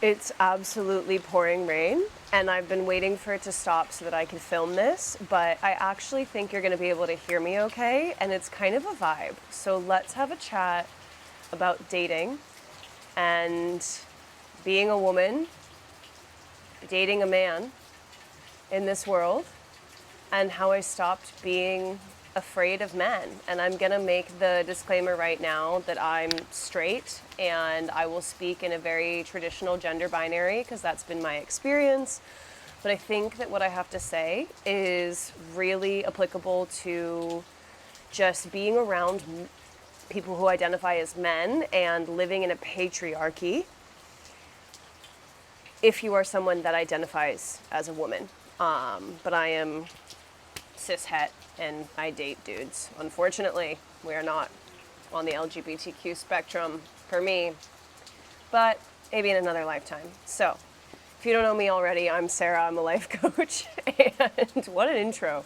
It's absolutely pouring rain, and I've been waiting for it to stop so that I can film this, but I actually think you're gonna be able to hear me okay, and it's kind of a vibe. So let's have a chat about dating and being a woman, dating a man in this world, and how I stopped being afraid of men. And I'm gonna make the disclaimer right now that I'm straight and I will speak in a very traditional gender binary because that's been my experience. But I think that what I have to say is really applicable to just being around people who identify as men and living in a patriarchy if you are someone that identifies as a woman. But I am cishet and I date dudes. Unfortunately, we are not on the LGBTQ spectrum for me, but maybe in another lifetime. So, if you don't know me already, I'm Sarah, I'm a life coach, and what an intro.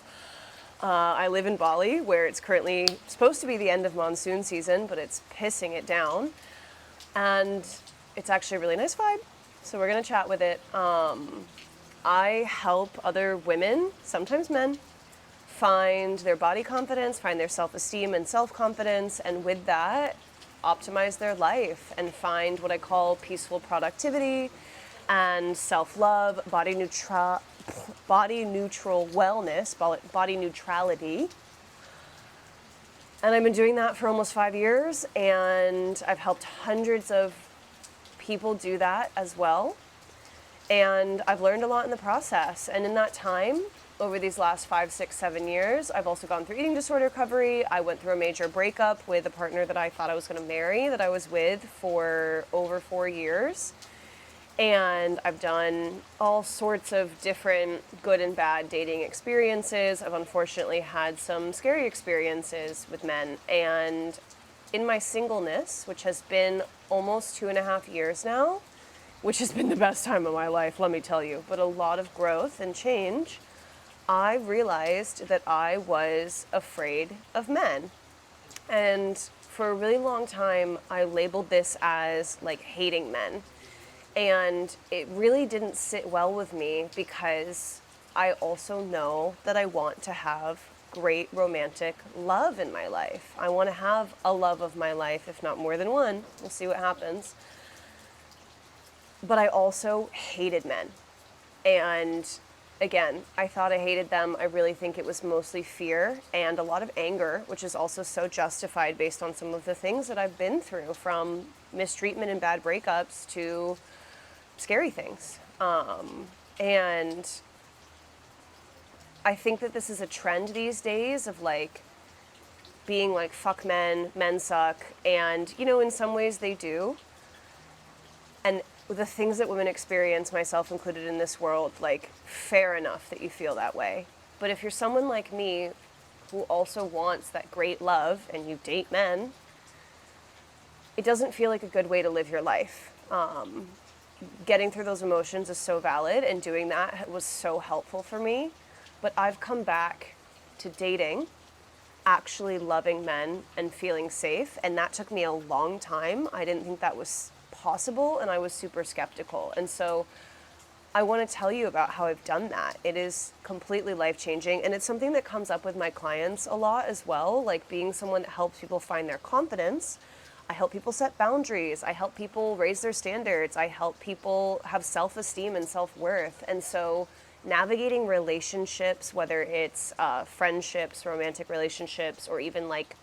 I live in Bali, where it's currently supposed to be the end of monsoon season, but it's pissing it down, and it's actually a really nice vibe, so we're gonna chat with it. I help other women, sometimes men, find their body confidence, find their self-esteem and self-confidence, and with that, optimize their life and find what I call peaceful productivity and self-love, body neutral wellness, body neutrality. And I've been doing that for almost 5 years, and I've helped hundreds of people do that as well. And I've learned a lot in the process. And in that time, over these last 5, 6, 7 years, I've also gone through eating disorder recovery. I went through a major breakup with a partner that I thought I was going to marry, that I was with for over 4 years. And I've done all sorts of different good and bad dating experiences. I've unfortunately had some scary experiences with men. And in my singleness, which has been almost 2.5 years now, which has been the best time of my life, let me tell you, but a lot of growth and change, I realized that I was afraid of men. And for a really long time, I labeled this as like hating men. And it really didn't sit well with me because I also know that I want to have great romantic love in my life. I want to have a love of my life, if not more than one. We'll see what happens. But I also hated men. And again, I thought I hated them. I really think it was mostly fear and a lot of anger, which is also so justified based on some of the things that I've been through, from mistreatment and bad breakups to scary things. And I think that this is a trend these days of like being like, fuck men, men suck. And, you know, in some ways they do. And the things that women experience, myself included in this world, like, fair enough that you feel that way. But if you're someone like me who also wants that great love and you date men, it doesn't feel like a good way to live your life. Getting through those emotions is so valid, and doing that was so helpful for me. But I've come back to dating, actually loving men and feeling safe, and that took me a long time. I didn't think that was possible, and I was super skeptical. And so I want to tell you about how I've done that. It is completely life-changing, and it's something that comes up with my clients a lot as well, like being someone that helps people find their confidence. I help people set boundaries. I help people raise their standards. I help people have self-esteem and self-worth. And so navigating relationships, whether it's friendships, romantic relationships, or even like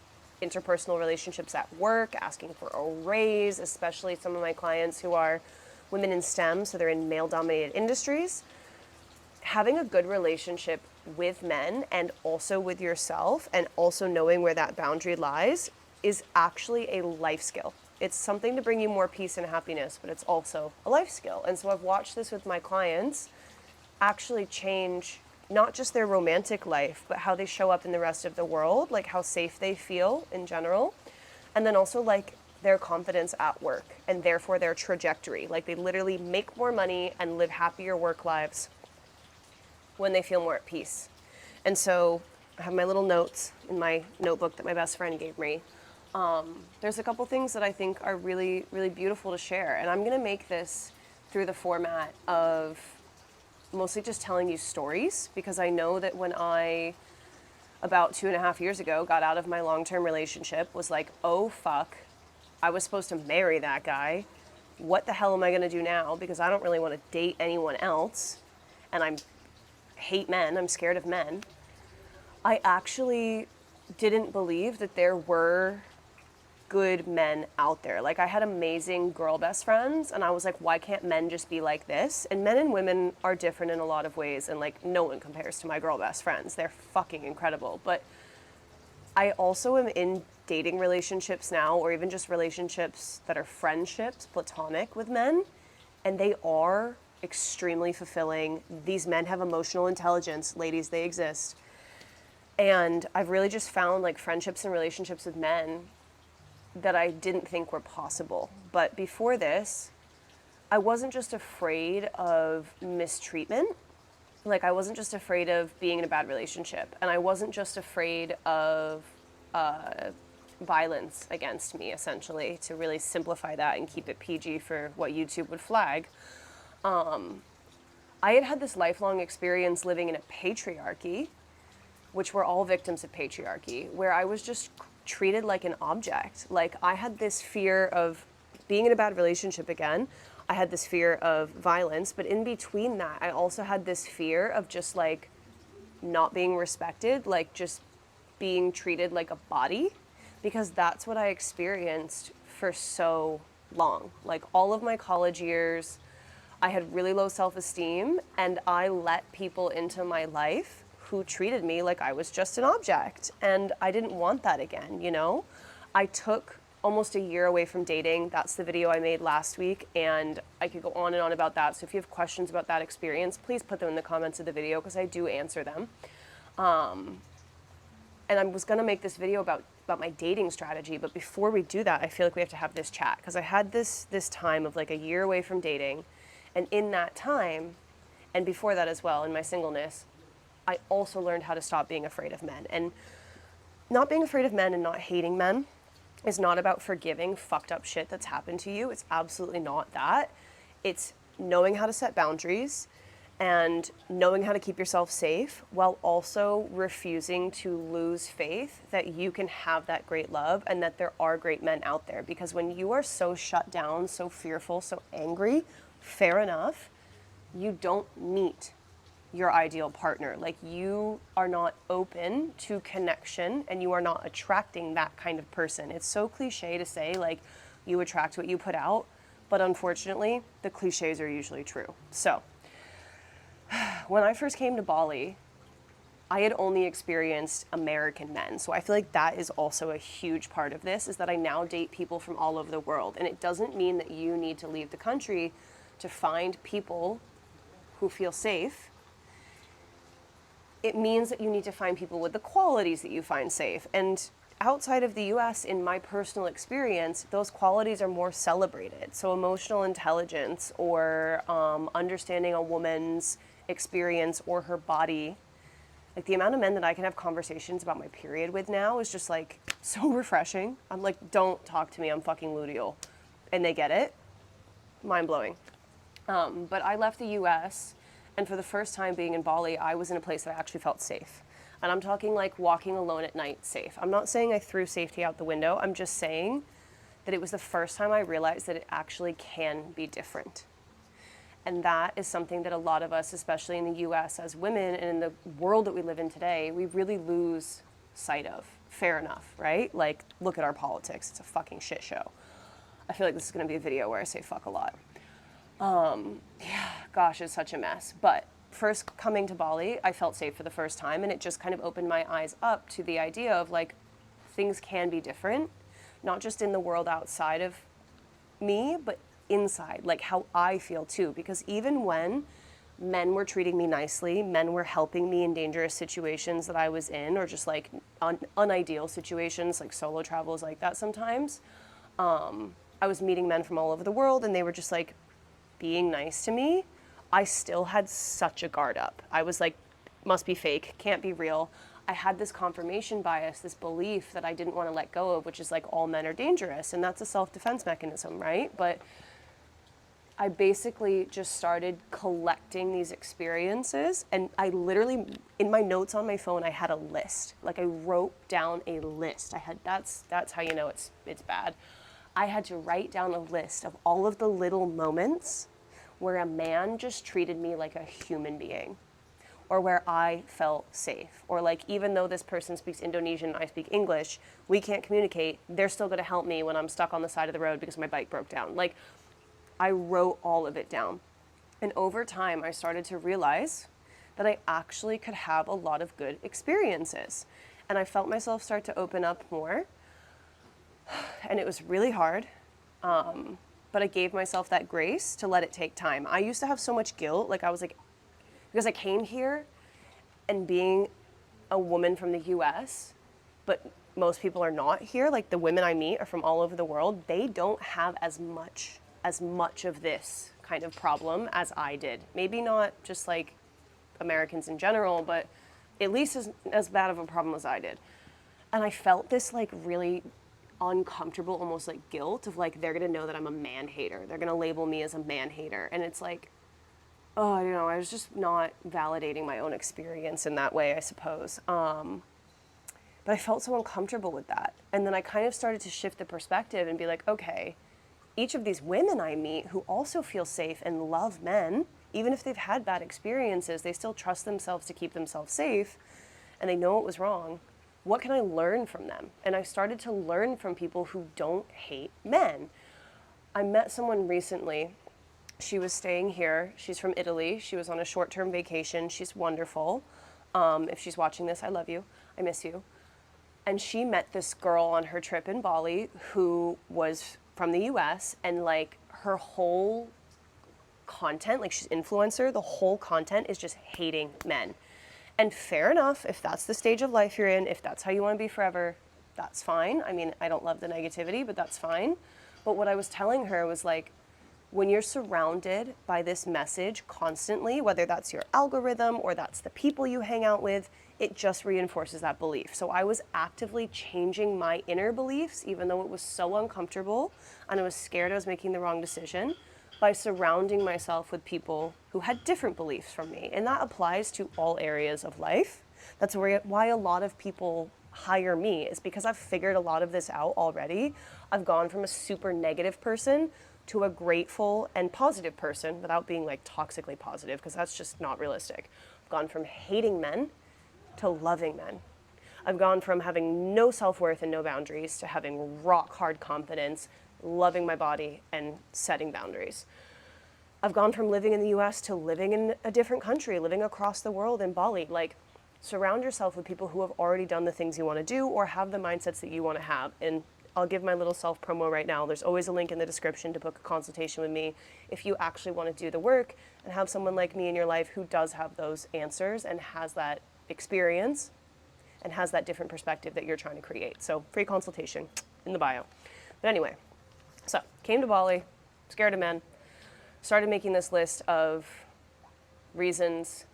interpersonal relationships at work, asking for a raise, especially some of my clients who are women in STEM, so they're in male-dominated industries. Having a good relationship with men and also with yourself, and also knowing where that boundary lies, is actually a life skill. It's something to bring you more peace and happiness, but it's also a life skill. And so I've watched this with my clients actually change not just their romantic life, but how they show up in the rest of the world, like how safe they feel in general, and then also like their confidence at work and therefore their trajectory. Like they literally make more money and live happier work lives when they feel more at peace. And so I have my little notes in my notebook that my best friend gave me. There's a couple things that I think are really, really beautiful to share, and I'm gonna make this through the format of mostly just telling you stories, because I know that when I, about 2.5 years ago, got out of my long-term relationship, was like, oh fuck, I was supposed to marry that guy. What the hell am I gonna do now? Because I don't really want to date anyone else, and I hate men, I'm scared of men. I actually didn't believe that there were good men out there. Like, I had amazing girl best friends, and I was like, why can't men just be like this? And men and women are different in a lot of ways, and like, no one compares to my girl best friends. They're fucking incredible. But I also am in dating relationships now, or even just relationships that are friendships, platonic, with men, and they are extremely fulfilling. These men have emotional intelligence. Ladies, they exist. And I've really just found like friendships and relationships with men that I didn't think were possible. But before this, I wasn't just afraid of mistreatment. Like, I wasn't just afraid of being in a bad relationship. And I wasn't just afraid of violence against me, essentially, to really simplify that and keep it PG for what YouTube would flag. I had had this lifelong experience living in a patriarchy, which we're all victims of patriarchy, where I was just treated like an object. Like, I had this fear of being in a bad relationship again. I had this fear of violence, but in between that, I also had this fear of just like not being respected, like just being treated like a body, because that's what I experienced for so long. Like, all of my college years, I had really low self-esteem, and I let people into my life who treated me like I was just an object. And I didn't want that again, you know? I took almost a year away from dating. That's the video I made last week, and I could go on and on about that. So if you have questions about that experience, please put them in the comments of the video, because I do answer them. And I was gonna make this video about my dating strategy, but before we do that, I feel like we have to have this chat, because I had this time of like a year away from dating, and in that time, and before that as well, in my singleness, I also learned how to stop being afraid of men. And not being afraid of men and not hating men is not about forgiving fucked up shit that's happened to you. It's absolutely not that. It's knowing how to set boundaries and knowing how to keep yourself safe, while also refusing to lose faith that you can have that great love and that there are great men out there. Because when you are so shut down, so fearful, so angry, fair enough, you don't meet your ideal partner. Like, you are not open to connection, and you are not attracting that kind of person. It's so cliche to say like you attract what you put out, but unfortunately the cliches are usually true. So when I first came to Bali, I had only experienced American men. So I feel like that is also a huge part of this, is that I now date people from all over the world. And it doesn't mean that you need to leave the country to find people who feel safe. It means that you need to find people with the qualities that you find safe. And outside of the US, in my personal experience, those qualities are more celebrated. So emotional intelligence, or understanding a woman's experience or her body. Like, the amount of men that I can have conversations about my period with now is just like so refreshing. I'm like, don't talk to me, I'm fucking luteal. And they get it. Mind blowing. But I left the US, and for the first time being in Bali, I was in a place that I actually felt safe. And I'm talking like walking alone at night safe. I'm not saying I threw safety out the window. I'm just saying that it was the first time I realized that it actually can be different. And that is something that a lot of us, especially in the US as women and in the world that we live in today, we really lose sight of. Fair enough, right? Like, look at our politics. It's a fucking shit show. I feel like this is going to be a video where I say fuck a lot. Yeah, gosh, it's such a mess. But first coming to Bali, I felt safe for the first time, and it just kind of opened my eyes up to the idea of like, things can be different, not just in the world outside of me, but inside, like how I feel too. Because even when men were treating me nicely, men were helping me in dangerous situations that I was in, or just like unideal situations, like solo travels like that sometimes, I was meeting men from all over the world, and they were just like being nice to me. I still had such a guard up. I was like, must be fake, can't be real. I had this confirmation bias, this belief that I didn't want to let go of, which is like all men are dangerous, and that's a self-defense mechanism, right? But I basically just started collecting these experiences, and I literally, in my notes on my phone, I had a list. Like I wrote down a list. That's how you know it's bad. I had to write down a list of all of the little moments where a man just treated me like a human being, or where I felt safe, or like even though this person speaks Indonesian and I speak English, we can't communicate, they're still gonna help me when I'm stuck on the side of the road because my bike broke down. Like I wrote all of it down. And over time, I started to realize that I actually could have a lot of good experiences. And I felt myself start to open up more. And it was really hard. But I gave myself that grace to let it take time. I used to have so much guilt. Like I was like, because I came here and being a woman from the US, but most people are not here. Like the women I meet are from all over the world. They don't have as much of this kind of problem as I did. Maybe not just like Americans in general, but at least as bad of a problem as I did. And I felt this like really uncomfortable, almost like guilt of like, they're gonna know that I'm a man hater. They're gonna label me as a man hater. And it's like, oh, I don't know, I was just not validating my own experience in that way, I suppose. But I felt so uncomfortable with that. And then I kind of started to shift the perspective and be like, okay, each of these women I meet who also feel safe and love men, even if they've had bad experiences, they still trust themselves to keep themselves safe, and they know it was wrong. What can I learn from them? And I started to learn from people who don't hate men. I met someone recently. She was staying here. She's from Italy. She was on a short-term vacation. She's wonderful. If she's watching this, I love you. I miss you. And she met this girl on her trip in Bali who was from the US, and like her whole content, like she's an influencer, the whole content is just hating men. And fair enough, if that's the stage of life you're in, if that's how you want to be forever, that's fine. I mean, I don't love the negativity, but that's fine. But what I was telling her was like, when you're surrounded by this message constantly, whether that's your algorithm or that's the people you hang out with, it just reinforces that belief. So I was actively changing my inner beliefs, even though it was so uncomfortable and I was scared I was making the wrong decision, by surrounding myself with people who had different beliefs from me. And that applies to all areas of life. That's why a lot of people hire me, is because I've figured a lot of this out already. I've gone from a super negative person to a grateful and positive person without being like toxically positive, because that's just not realistic. I've gone from hating men to loving men. I've gone from having no self-worth and no boundaries to having rock hard confidence, loving my body and setting boundaries. I've gone from living in the US to living in a different country, living across the world in Bali. Like, surround yourself with people who have already done the things you want to do or have the mindsets that you want to have. And I'll give my little self promo right now. There's always a link in the description to book a consultation with me if you actually want to do the work and have someone like me in your life who does have those answers and has that experience and has that different perspective that you're trying to create. So free consultation in the bio. But anyway, so came to Bali, scared of men, started making this list of reasons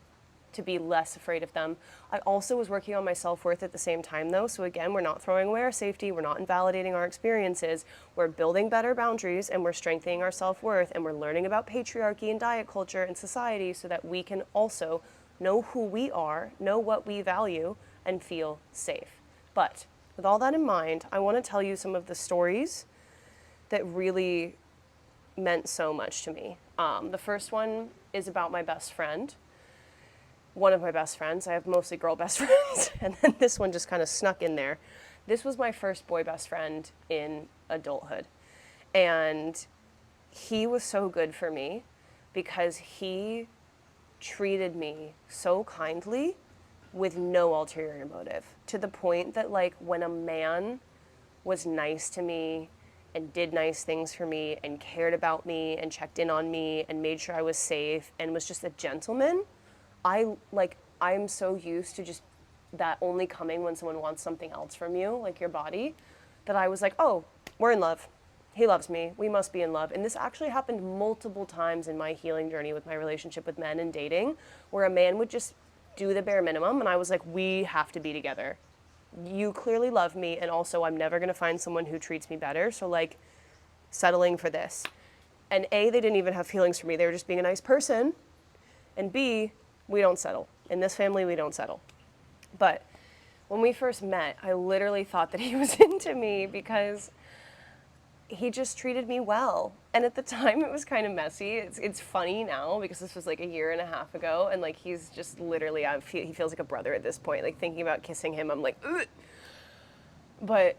to be less afraid of them. I also was working on my self-worth at the same time though. So again, we're not throwing away our safety. We're not invalidating our experiences. We're building better boundaries and we're strengthening our self-worth and we're learning about patriarchy and diet culture and society so that we can also know who we are, know what we value, and feel safe. But with all that in mind, I want to tell you some of the stories that really meant so much to me. The first one is about my best friend. One of my best friends. I have mostly girl best friends. And then this one just kind of snuck in there. This was my first boy best friend in adulthood. And he was so good for me because he treated me so kindly with no ulterior motive, to the point that like when a man was nice to me and did nice things for me and cared about me and checked in on me and made sure I was safe and was just a gentleman, I'm so used to just that only coming when someone wants something else from you, like your body, that I was like, oh, we're in love. He loves me. We must be in love. And this actually happened multiple times in my healing journey with my relationship with men and dating, where a man would just do the bare minimum and I was like, we have to be together. You clearly love me, and also I'm never going to find someone who treats me better, so like settling for this. And A, they didn't even have feelings for me. They were just being a nice person. And B, we don't settle. In this family, we don't settle. But when we first met, I literally thought that he was into me because he just treated me well. And at the time, it was kind of messy. It's funny now because this was like a year and a half ago. And like, he's just literally, he feels like a brother at this point. Like, thinking about kissing him, I'm like, ugh. But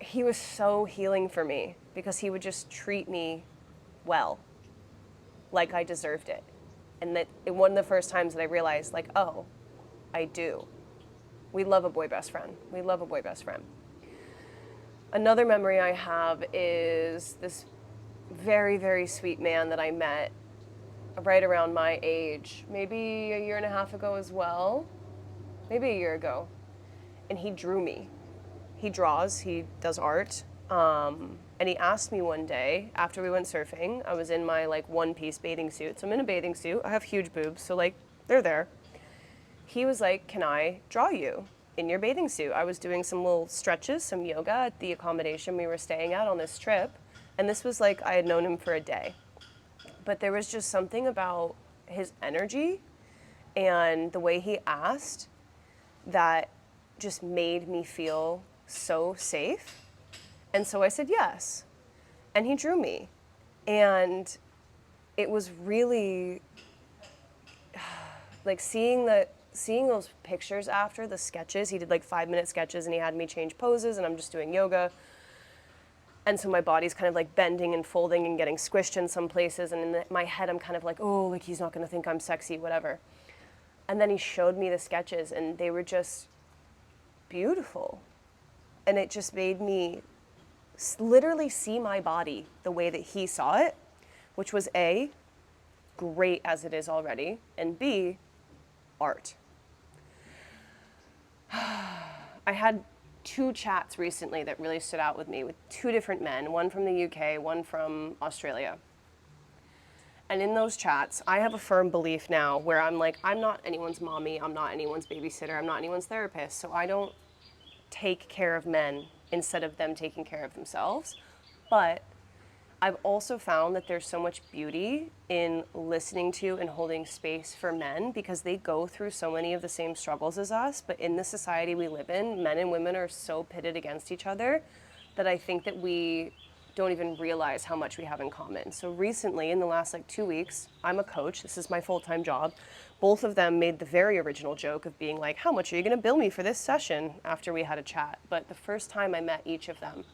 he was so healing for me because he would just treat me well, like I deserved it. And that one of the first times that I realized, like, oh, I do. We love a boy best friend. We love a boy best friend. Another memory I have is this very, very sweet man that I met right around my age, maybe a year and a half ago as well, maybe a year ago. And he drew me. He draws, he does art. And he asked me one day after we went surfing, I was in my like one-piece bathing suit. So I'm in a bathing suit. I have huge boobs, so like they're there. He was like, "Can I draw you in your bathing suit?" I was doing some little stretches, some yoga at the accommodation we were staying at on this trip. And this was like, I had known him for a day. But there was just something about his energy and the way he asked that just made me feel so safe. And so I said yes. And he drew me. And it was really like seeing those pictures after the sketches. He did like 5-minute sketches and he had me change poses and I'm just doing yoga. And so my body's kind of like bending and folding and getting squished in some places. And in my head, I'm kind of like, oh, like he's not going to think I'm sexy, whatever. And then he showed me the sketches and they were just beautiful. And it just made me literally see my body the way that he saw it, which was A, great as it is already, and B, art. I had 2 chats recently that really stood out with me with 2 different men, one from the UK, one from Australia. And in those chats, I have a firm belief now where I'm like, I'm not anyone's mommy, I'm not anyone's babysitter, I'm not anyone's therapist, so I don't take care of men instead of them taking care of themselves. But I've also found that there's so much beauty in listening to and holding space for men because they go through so many of the same struggles as us. But in the society we live in, men and women are so pitted against each other that I think that we don't even realize how much we have in common. So recently, in the last like 2 weeks, I'm a coach. This is my full-time job. Both of them made the very original joke of being like, how much are you going to bill me for this session after we had a chat? But the first time I met each of them,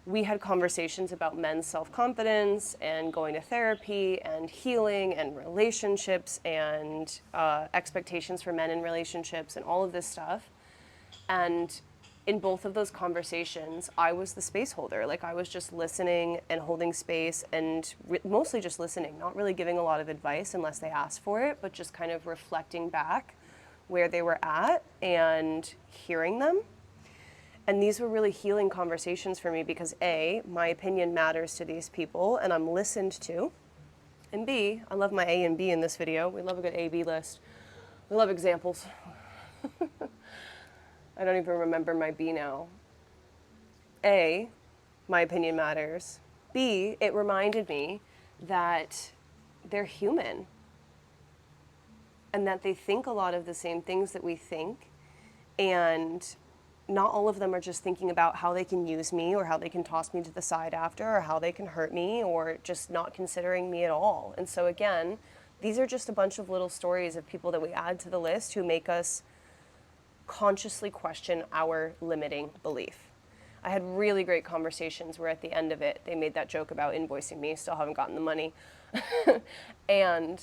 we had conversations about men's self-confidence and going to therapy and healing and relationships and expectations for men in relationships and all of this stuff. And in both of those conversations, I was the space holder. Like I was just listening and holding space and mostly just listening, not really giving a lot of advice unless they asked for it, but just kind of reflecting back where they were at and hearing them. And these were really healing conversations for me because A, my opinion matters to these people and I'm listened to. And B, I love my A and B in this video. We love a good A-B list. We love examples. I don't even remember my B now. A, my opinion matters. B, it reminded me that they're human and that they think a lot of the same things that we think. And not all of them are just thinking about how they can use me or how they can toss me to the side after or how they can hurt me or just not considering me at all. And so again, these are just a bunch of little stories of people that we add to the list who make us consciously question our limiting belief. I had really great conversations where at the end of it, they made that joke about invoicing me, still haven't gotten the money, and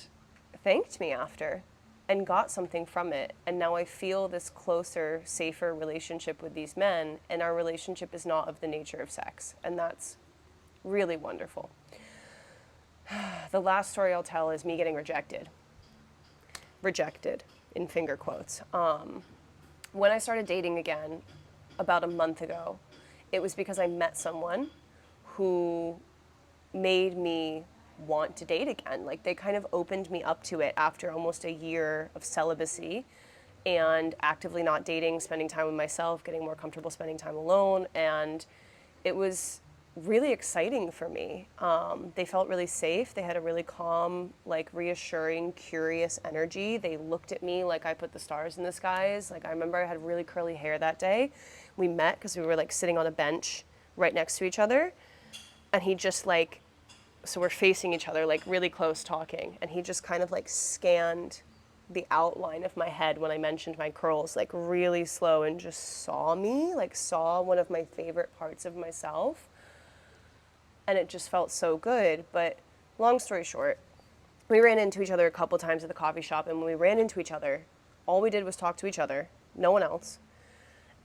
thanked me after and got something from it. And now I feel this closer, safer relationship with these men, and our relationship is not of the nature of sex. And that's really wonderful. The last story I'll tell is me getting rejected. Rejected, in finger quotes. When I started dating again about a month ago, it was because I met someone who made me want to date again. Like they kind of opened me up to it after almost a year of celibacy and actively not dating, spending time with myself, getting more comfortable spending time alone. And it was really exciting for me. They felt really safe. They had a really calm, like reassuring, curious energy. They looked at me like I put the stars in the skies. Like I remember I had really curly hair that day. We met because we were like sitting on a bench right next to each other. And he just like, so we're facing each other like really close talking. And he just kind of like scanned the outline of my head when I mentioned my curls, like really slow, and just saw me, like saw one of my favorite parts of myself. And it just felt so good. But long story short, we ran into each other a couple times at the coffee shop, and when we ran into each other, all we did was talk to each other, no one else.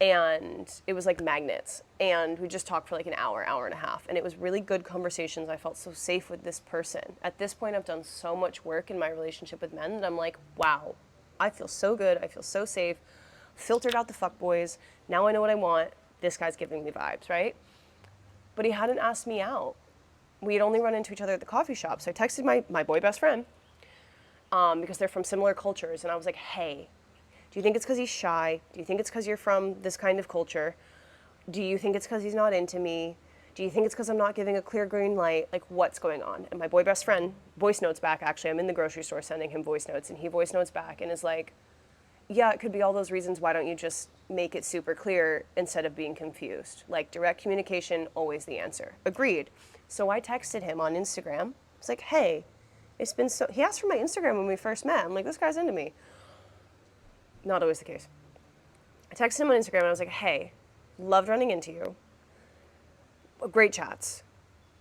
And it was like magnets. And we just talked for like an hour, hour and a half. And it was really good conversations. I felt so safe with this person. At this point, I've done so much work in my relationship with men that I'm like, wow, I feel so good. I feel so safe. Filtered out the fuckboys. Now I know what I want. This guy's giving me vibes, right? But he hadn't asked me out. We had only run into each other at the coffee shop. So I texted my boy best friend because they're from similar cultures. And I was like, hey, do you think it's because he's shy? Do you think it's because you're from this kind of culture? Do you think it's because he's not into me? Do you think it's because I'm not giving a clear green light? Like, what's going on? And my boy best friend voice notes back, actually. I'm in the grocery store sending him voice notes, and he voice notes back and is like, yeah, it could be all those reasons. Why don't you just make it super clear instead of being confused? Like, direct communication, always the answer. Agreed. So I texted him on Instagram. I was like, hey, it's been so... He asked for my Instagram when we first met. I'm like, this guy's into me. Not always the case. I texted him on Instagram and I was like, hey, loved running into you. Great chats.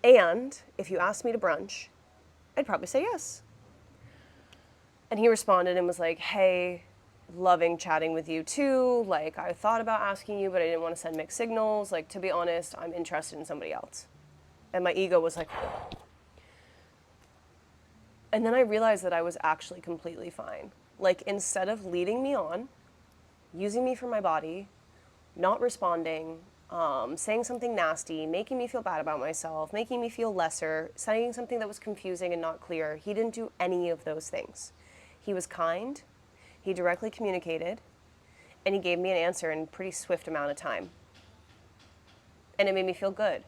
And if you asked me to brunch, I'd probably say yes. And he responded and was like, hey, loving chatting with you too. Like, I thought about asking you, but I didn't want to send mixed signals. Like, to be honest, I'm interested in somebody else. And my ego was like... And then I realized that I was actually completely fine. Like, instead of leading me on, using me for my body, not responding, saying something nasty, making me feel bad about myself, making me feel lesser, saying something that was confusing and not clear, he didn't do any of those things. He was kind, he directly communicated, and he gave me an answer in a pretty swift amount of time. And it made me feel good.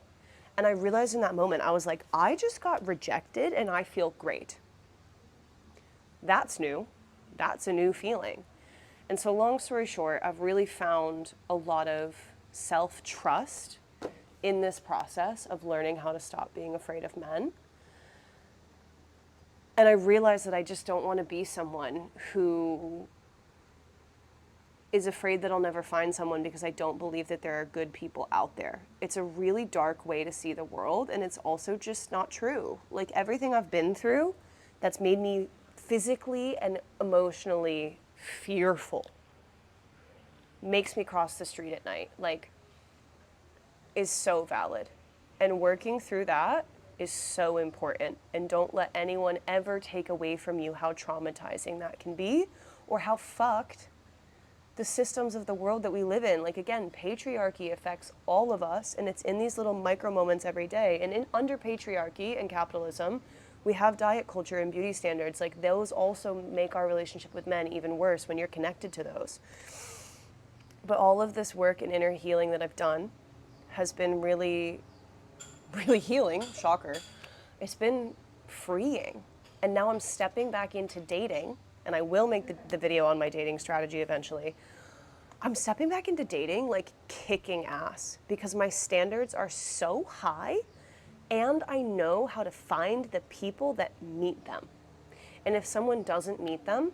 And I realized in that moment, I was like, I just got rejected and I feel great. That's new. That's a new feeling. And so long story short, I've really found a lot of self-trust in this process of learning how to stop being afraid of men. And I realized that I just don't want to be someone who is afraid that I'll never find someone because I don't believe that there are good people out there. It's a really dark way to see the world, and it's also just not true. Like, everything I've been through that's made me physically and emotionally fearful makes me cross the street at night, like, is so valid. And working through that is so important. And don't let anyone ever take away from you how traumatizing that can be, or how fucked the systems of the world that we live in. Like, again, patriarchy affects all of us, and it's in these little micro moments every day. And under patriarchy and capitalism, we have diet culture and beauty standards. Like, those also make our relationship with men even worse when you're connected to those. But all of this work and inner healing that I've done has been really, really healing. Shocker. It's been freeing. And now I'm stepping back into dating, and I will make the video on my dating strategy eventually. I'm stepping back into dating like kicking ass because my standards are so high, and I know how to find the people that meet them. And if someone doesn't meet them,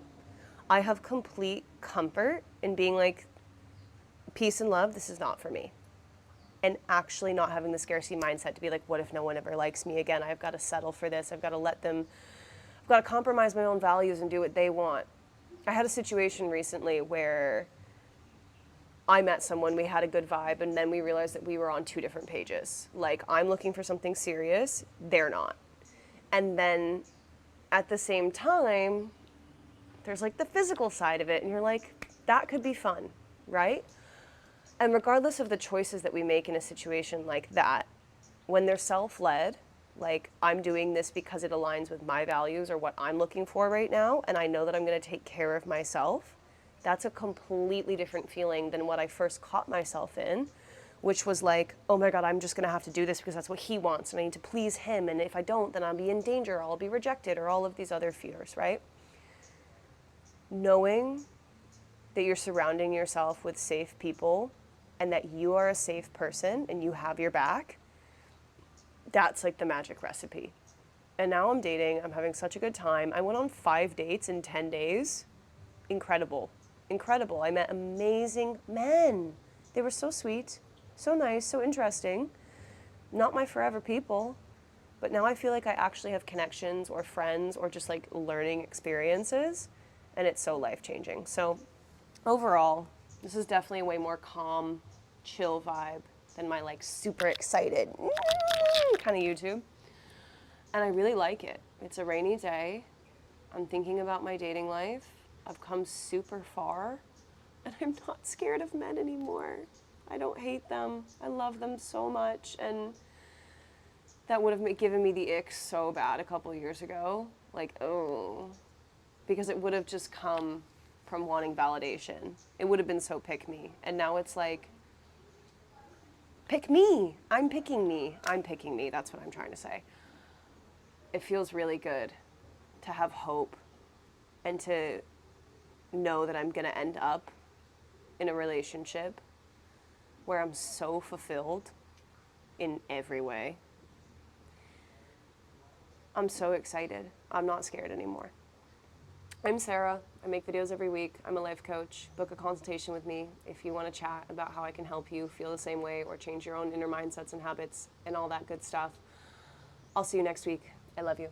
I have complete comfort in being like, peace and love, this is not for me. And actually not having the scarcity mindset to be like, what if no one ever likes me again? I've got to settle for this. I've got to let them, I've got to compromise my own values and do what they want. I had a situation recently where I met someone, we had a good vibe, and then we realized that we were on two different pages. Like, I'm looking for something serious, they're not. And then at the same time, there's like the physical side of it, and you're like, that could be fun, right? And regardless of the choices that we make in a situation like that, when they're self-led, like, I'm doing this because it aligns with my values or what I'm looking for right now, and I know that I'm going to take care of myself, that's a completely different feeling than what I first caught myself in, which was like, oh my God, I'm just gonna have to do this because that's what he wants and I need to please him. And if I don't, then I'll be in danger, or I'll be rejected, or all of these other fears, right? Knowing that you're surrounding yourself with safe people and that you are a safe person and you have your back, that's like the magic recipe. And now I'm dating, I'm having such a good time. I went on 5 dates in 10 days. Incredible. Incredible. I met amazing men. They were so sweet, so nice, so interesting. Not my forever people, but now I feel like I actually have connections or friends or just like learning experiences, and it's so life-changing. So overall, this is definitely a way more calm, chill vibe than my like super excited kind of YouTube. And I really like it. It's a rainy day. I'm thinking about my dating life. I've come super far, and I'm not scared of men anymore. I don't hate them. I love them so much, and that would have given me the ick so bad a couple years ago. Like, oh, because it would have just come from wanting validation. It would have been so pick me. And now it's like, pick me. I'm picking me. I'm picking me. That's what I'm trying to say. It feels really good to have hope and to know that I'm going to end up in a relationship where I'm so fulfilled in every way. I'm so excited. I'm not scared anymore. I'm Sarah. I make videos every week. I'm a life coach. Book a consultation with me if you want to chat about how I can help you feel the same way or change your own inner mindsets and habits and all that good stuff. I'll see you next week. I love you.